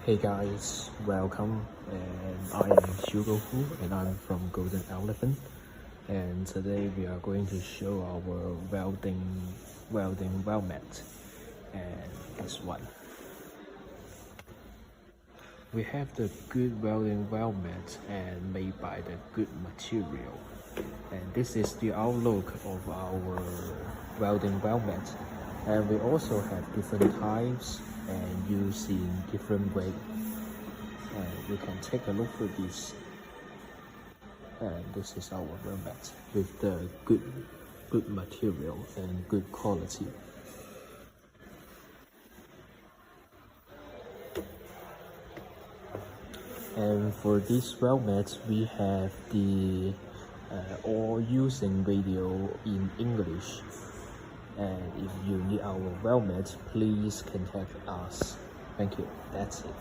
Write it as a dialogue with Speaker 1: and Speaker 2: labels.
Speaker 1: Hey guys, welcome, and I am Hugo Hu and I'm from Golden Elephant, and today we are going to show our welding weld mat. And this one, we have the good welding weld mat and made by the good material, and this is the outlook of our welding weld mat. And we also have different types and used in different way. And you can take a look at this. And this is our weld mat with the good material and good quality. And for this weld mat, we have the all using video in English. And if you need our weld mat, please contact us. Thank you. That's it.